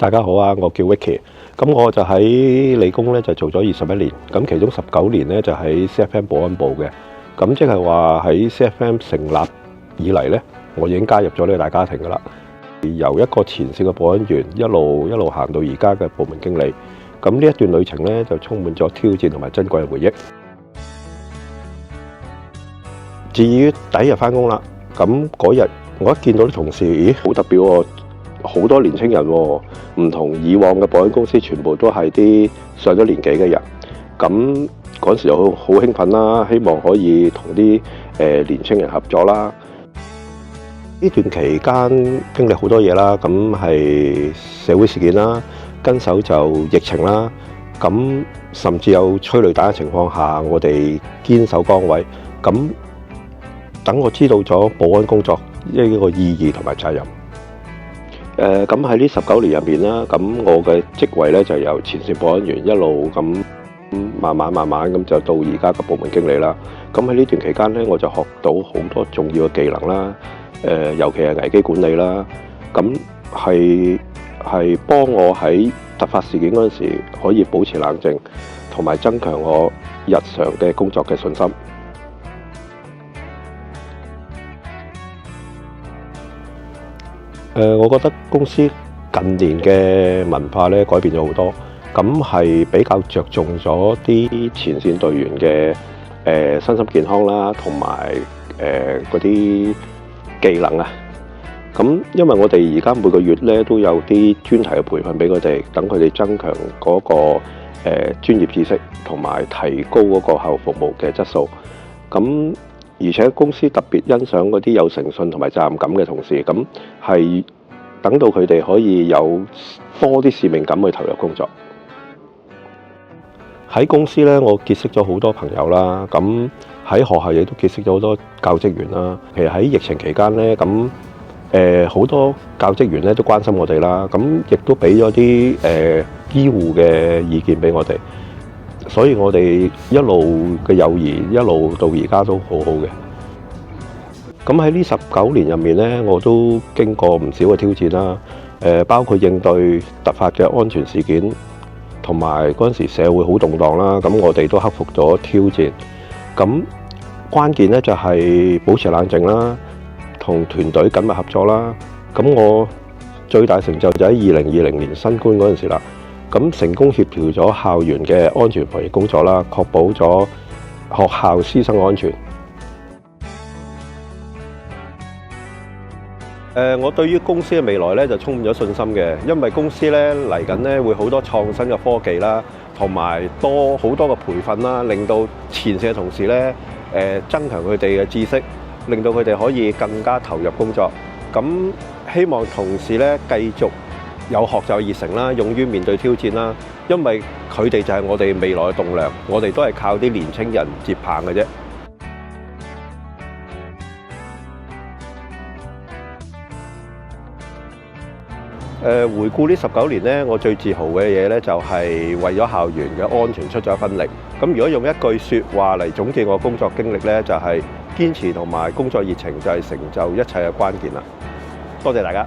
大家好啊，我叫 Vicky，咁我就喺理工咧就做咗21年，咁其中19年咧就喺 CFM 保安部嘅，咁即係話喺 CFM 成立以嚟咧，我已經加入咗呢個大家庭噶啦，由一個前線嘅保安員一路行到而家嘅部門經理，咁呢一段旅程咧就充滿咗挑戰同埋珍貴嘅回憶。至於第一日翻工啦，咁嗰日我一見到啲同事，咦，好特別喎！好多年青人喎，唔同以往嘅保安公司，全部都係啲上咗年紀嘅人。咁嗰時就好興奮啦，希望可以同啲年青人合作啦。呢段期間經歷好多嘢啦，咁係社會事件啦，跟手就疫情啦，咁甚至有催淚彈嘅情況下，我哋堅守崗位。咁等我知道咗保安工作一個意義同埋責任。咁喺呢19年入面啦，咁我嘅職位咧就由前線保安員一路咁慢慢咁就到而家嘅部門經理啦。咁喺呢段期間咧，我就學到好多重要嘅技能啦。尤其係危機管理啦，咁係幫我喺突發事件嗰陣時可以保持冷靜，同埋增強我日常嘅工作嘅信心。我覺得公司近年嘅文化咧改變咗好多，咁係比較着重咗啲前線隊員嘅身心健康啦，同埋嗰啲技能啊。咁因為我哋而家每個月咧都有啲專題嘅培訓俾佢哋，等佢哋增強嗰個專業知識，同埋提高嗰個客戶服務嘅質素。咁而且公司特別欣賞嗰啲有誠信同埋責任感嘅同事，咁係等到佢哋可以有多啲使命感去投入工作。喺公司咧，我結識咗好多朋友啦。咁喺學校亦都結識咗好多教職員啦。其實喺疫情期間咧，咁好多教職員咧都關心我哋啦。咁亦都俾咗啲醫護嘅意見俾我哋。所以我哋一路嘅友誼一路到而家都好好嘅。咁喺呢19年入面咧，我都經過唔少嘅挑戰啦。包括應對突發嘅安全事件，同埋嗰陣時社會好動盪啦。咁我哋都克服咗挑戰。咁關鍵咧就係保持冷靜啦，同團隊緊密合作啦。咁我最大成就就喺2020年新冠嗰陣時啦。咁成功協調咗校園嘅安全防疫工作啦，確保咗學校師生安全。我對於公司嘅未來咧就充滿咗信心嘅，因為公司咧嚟緊咧會好多創新嘅科技啦，同埋好多嘅培訓啦，令到前線嘅同事咧增強佢哋嘅知識，令到佢哋可以更加投入工作。咁希望同事咧繼續有學習熱誠啦，勇於面對挑戰啦，因為佢哋就係我哋未來嘅棟梁，我哋都係靠啲年青人接棒嘅啫。回顧呢19年咧，我最自豪嘅嘢咧就係為咗校園嘅安全出咗一分力。咁如果用一句説話嚟總結我工作經歷咧，就係堅持同埋工作熱情就係成就一切嘅關鍵啦。多謝大家。